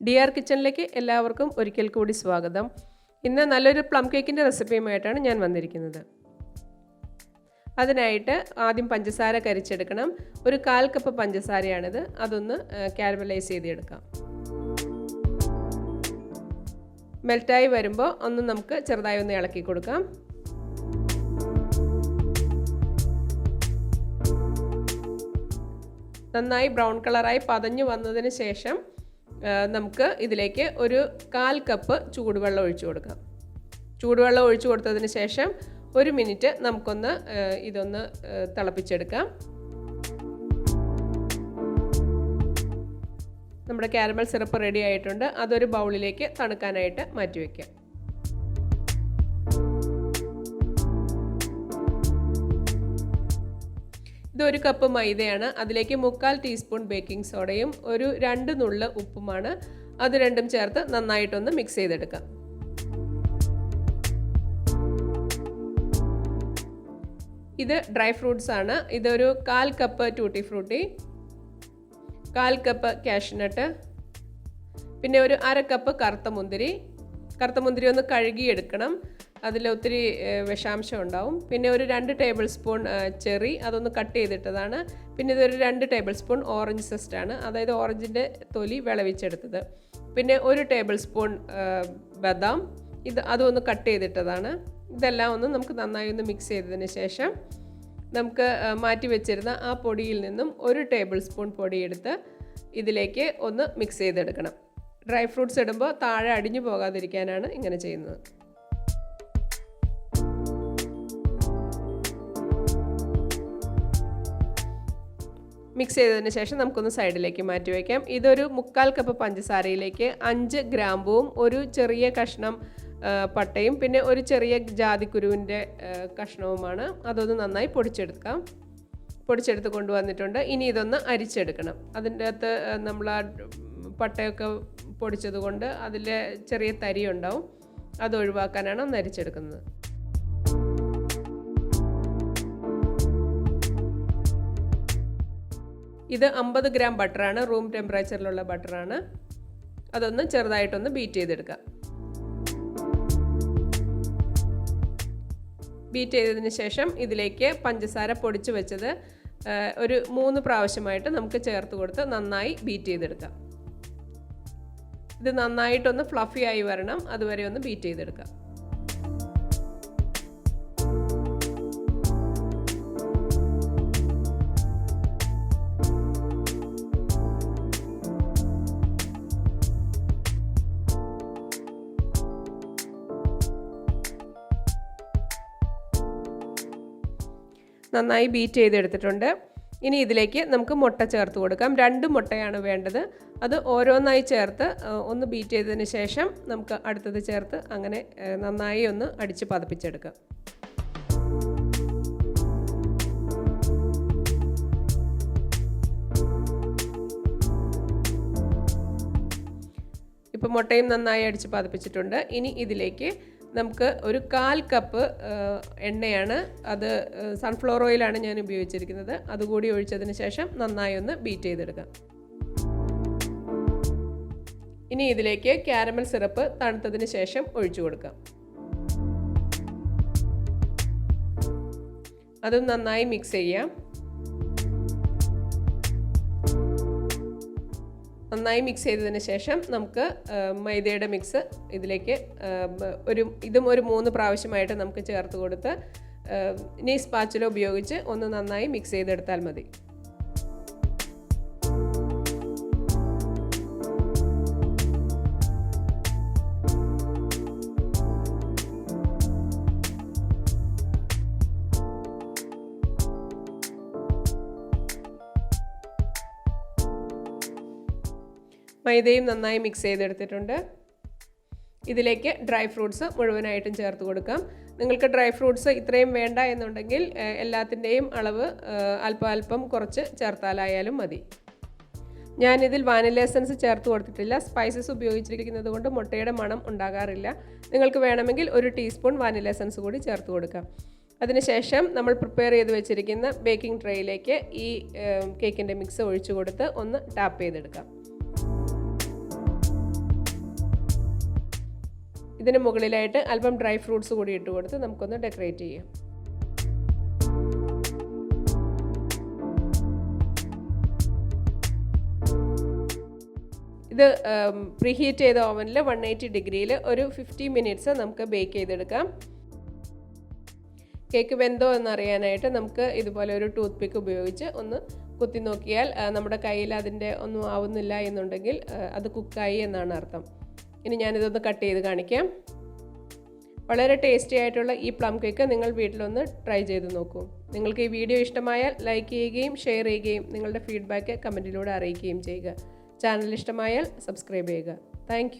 Dear കിച്ചണിലേക്ക് എല്ലാവർക്കും ഒരിക്കൽ കൂടി സ്വാഗതം. ഇന്ന് നല്ലൊരു പ്ലം കേക്കിൻ്റെ റെസിപ്പിയുമായിട്ടാണ് ഞാൻ വന്നിരിക്കുന്നത്. അതിനായിട്ട് ആദ്യം പഞ്ചസാര കരിച്ചെടുക്കണം. ഒരു 1/4 കപ്പ് പഞ്ചസാരയാണിത്. അതൊന്ന് കാരമലൈസ് ചെയ്തെടുക്കാം. മെൽറ്റായി വരുമ്പോൾ ഒന്ന് നമുക്ക് ചെറുതായി ഒന്ന് ഇളക്കി കൊടുക്കാം. നന്നായി ബ്രൗൺ കളറായി പതഞ്ഞു വന്നതിന് ശേഷം നമുക്ക് ഇതിലേക്ക് ഒരു 1/4 കപ്പ് ചൂടുവെള്ളം ഒഴിച്ചു കൊടുക്കാം. ചൂടുവെള്ളം ഒഴിച്ചു കൊടുത്തതിന് ശേഷം 1 മിനിറ്റ് നമുക്കൊന്ന് ഇതൊന്ന് തിളപ്പിച്ചെടുക്കാം. നമ്മുടെ കാരമൽ സിറപ്പ് റെഡി ആയിട്ടുണ്ട്. അതൊരു ബൗളിലേക്ക് തണുക്കാനായിട്ട് മാറ്റി വയ്ക്കാം. ഇതൊരു കപ്പ് മൈദയാണ്. അതിലേക്ക് 1/4 ടീസ്പൂൺ ബേക്കിംഗ് സോഡയും ഒരു 2 നുള്ള് ഉപ്പുമാണ്. അത് രണ്ടും ചേർത്ത് നന്നായിട്ടൊന്ന് മിക്സ് ചെയ്തെടുക്കാം. ഇത് ഡ്രൈ ഫ്രൂട്ട്സ് ആണ്. ഇതൊരു 1/4 cup tutti Frooti, 1/4 cup cashew nut, പിന്നെ ഒരു 1/2 കപ്പ് കറുത്ത മുന്തിരി ഒന്ന് കഴുകിയെടുക്കണം. അതിൽ ഒത്തിരി വിഷാംശം ഉണ്ടാവും. പിന്നെ ഒരു 2 ടേബിൾ സ്പൂൺ ചെറി, അതൊന്ന് കട്ട് ചെയ്തിട്ടതാണ്. പിന്നെ ഇതൊരു 2 ടേബിൾ സ്പൂൺ ഓറഞ്ച് സെസ്റ്റാണ്, അതായത് ഓറഞ്ചിൻ്റെ തൊലി വിളവിച്ചെടുത്തത്. പിന്നെ 1 ടേബിൾ സ്പൂൺ ബദാം, അതൊന്ന് കട്ട് ചെയ്തിട്ടതാണ്. ഇതെല്ലാം ഒന്ന് നമുക്ക് നന്നായി ഒന്ന് മിക്സ് ചെയ്തതിന് ശേഷം നമുക്ക് മാറ്റി വെച്ചിരുന്ന ആ പൊടിയിൽ നിന്നും 1 ടേബിൾ സ്പൂൺ പൊടിയെടുത്ത് ഇതിലേക്ക് ഒന്ന് മിക്സ് ചെയ്തെടുക്കണം. ഡ്രൈ ഫ്രൂട്ട്സ് ഇടുമ്പോൾ താഴെ അടിഞ്ഞു പോകാതിരിക്കാനാണ് ഇങ്ങനെ ചെയ്യുന്നത്. മിക്സ് ചെയ്തതിന് ശേഷം നമുക്കൊന്ന് സൈഡിലേക്ക് മാറ്റി വയ്ക്കാം. ഇതൊരു 1/4 കപ്പ് പഞ്ചസാരയിലേക്ക് 5 ഗ്രാമ്പുവും ഒരു ചെറിയ കഷ്ണം പട്ടയും പിന്നെ ഒരു ചെറിയ ജാതിക്കുരുവിൻ്റെ കഷ്ണവുമാണ്. അതൊന്ന് നന്നായി പൊടിച്ചെടുത്ത് കൊണ്ടുവന്നിട്ടുണ്ട്. ഇനി ഇതൊന്ന് അരിച്ചെടുക്കണം. അതിൻ്റെ അകത്ത് നമ്മൾ ആ പട്ടയൊക്കെ പൊടിച്ചത് കൊണ്ട് അതിലെ ചെറിയ തരി ഉണ്ടാവും. അത് ഒഴിവാക്കാനാണ് ഒന്ന് അരിച്ചെടുക്കുന്നത്. ഇത് 50 ഗ്രാം ബട്ടറാണ്, റൂം ടെമ്പറേച്ചറിലുള്ള ബട്ടറാണ്. അതൊന്ന് ചെറുതായിട്ടൊന്ന് ബീറ്റ് ചെയ്തെടുക്കാം. ബീറ്റ് ചെയ്തതിന് ശേഷം ഇതിലേക്ക് പഞ്ചസാര പൊടിച്ച് വെച്ചത് ഒരു 3 പ്രാവശ്യമായിട്ട് നമുക്ക് ചേർത്ത് കൊടുത്ത് നന്നായി ബീറ്റ് ചെയ്തെടുക്കാം. ഇത് നന്നായിട്ടൊന്ന് ഫ്ലഫി ആയി വരണം, അതുവരെ ഒന്ന് ബീറ്റ് ചെയ്തെടുക്കാം. നന്നായി ബീറ്റ് ചെയ്തെടുത്തിട്ടുണ്ട്. ഇനി ഇതിലേക്ക് നമുക്ക് മുട്ട ചേർത്ത് കൊടുക്കാം. 2 മുട്ടയാണ് വേണ്ടത്. അത് ഓരോന്നായി ചേർത്ത് ഒന്ന് ബീറ്റ് ചെയ്തതിന് ശേഷം നമുക്ക് അടുത്തത് ചേർത്ത് അങ്ങനെ നന്നായി ഒന്ന് അടിച്ച് പതപ്പിച്ചെടുക്കാം. ഇപ്പോൾ മുട്ടയും നന്നായി അടിച്ച് പതപ്പിച്ചിട്ടുണ്ട്. ഇനി ഇതിലേക്ക് നമുക്ക് ഒരു 1/4 കപ്പ് എണ്ണയാണ്, അത് സൺഫ്ലവർ ഓയിലാണ് ഞാൻ ഉപയോഗിച്ചിരിക്കുന്നത്. അതുകൂടി ഒഴിച്ചതിന് ശേഷം നന്നായി ഒന്ന് ബീറ്റ് ചെയ്തെടുക്കാം. ഇനി ഇതിലേക്ക് കാരമൽ സിറപ്പ് തണുത്തതിന് ശേഷം ഒഴിച്ചു കൊടുക്കാം. അതും നന്നായി മിക്സ് ചെയ്യാം. നന്നായി മിക്സ് ചെയ്തതിന് ശേഷം നമുക്ക് മൈദയുടെ മിക്സ് ഇതിലേക്ക് ഇതും ഒരു 3 പ്രാവശ്യമായിട്ട് നമുക്ക് ചേർത്ത് കൊടുത്ത് ഇനി സ്പാച്ചുല ഉപയോഗിച്ച് ഒന്ന് നന്നായി മിക്സ് ചെയ്തെടുത്താൽ മതി. മൈദയും നന്നായി മിക്സ് ചെയ്തെടുത്തിട്ടുണ്ട്. ഇതിലേക്ക് ഡ്രൈ ഫ്രൂട്ട്സ് മുഴുവനായിട്ടും ചേർത്ത് കൊടുക്കാം. നിങ്ങൾക്ക് ഡ്രൈ ഫ്രൂട്ട്സ് ഇത്രയും വേണ്ട എന്നുണ്ടെങ്കിൽ എല്ലാത്തിൻ്റെയും അളവ് അല്പം കുറച്ച് ചേർത്താലായാലും മതി. ഞാനിതിൽ വാനില എസൻസ് ചേർത്ത് കൊടുത്തിട്ടില്ല. സ്പൈസസ് ഉപയോഗിച്ചിരിക്കുന്നത് കൊണ്ട് മുട്ടയുടെ മണം ഉണ്ടാകാറില്ല. നിങ്ങൾക്ക് വേണമെങ്കിൽ 1 ടീസ്പൂൺ വാനില എസൻസ് കൂടി ചേർത്ത് കൊടുക്കാം. അതിനുശേഷം നമ്മൾ പ്രിപ്പയർ ചെയ്ത് വെച്ചിരിക്കുന്ന ബേക്കിംഗ് ട്രേയിലേക്ക് ഈ കേക്കിൻ്റെ മിക്സ് ഒഴിച്ചു കൊടുത്ത് ഒന്ന് ടാപ്പ് ചെയ്തെടുക്കാം. ഇതിന് മുകളിലായിട്ട് അല്പം ഡ്രൈ ഫ്രൂട്ട്സ് കൂടി ഇട്ട് കൊടുത്ത് നമുക്കൊന്ന് ഡെക്കറേറ്റ് ചെയ്യാം. ഇത് പ്രീഹീറ്റ് ചെയ്ത ഓവനിൽ 180 ഡിഗ്രിയിൽ ഒരു 50 മിനിറ്റ്സ് നമുക്ക് ബേക്ക് ചെയ്തെടുക്കാം. കേക്ക് വെന്തോ എന്നറിയാനായിട്ട് നമുക്ക് ഇതുപോലെ ഒരു ടൂത്ത് പിക്ക് ഉപയോഗിച്ച് ഒന്ന് കുത്തി നോക്കിയാൽ നമ്മുടെ കയ്യിൽ അതിൻ്റെ ഒന്നും ആവുന്നില്ല എന്നുണ്ടെങ്കിൽ അത് കുക്കായി എന്നാണ് അർത്ഥം. ഇനി ഞാനിതൊന്ന് കട്ട് ചെയ്ത് കാണിക്കാം. വളരെ ടേസ്റ്റി ആയിട്ടുള്ള ഈ പ്ലം കേക്ക് നിങ്ങൾ വീട്ടിലൊന്ന് ട്രൈ ചെയ്ത് നോക്കൂ. നിങ്ങൾക്ക് ഈ വീഡിയോ ഇഷ്ടമായാൽ ലൈക്ക് ചെയ്യുകയും ഷെയർ ചെയ്യുകയും നിങ്ങളുടെ ഫീഡ്ബാക്ക് കമൻറ്റിലൂടെ അറിയിക്കുകയും ചെയ്യുക. ചാനൽ ഇഷ്ടമായാൽ സബ്സ്ക്രൈബ് ചെയ്യുക. താങ്ക്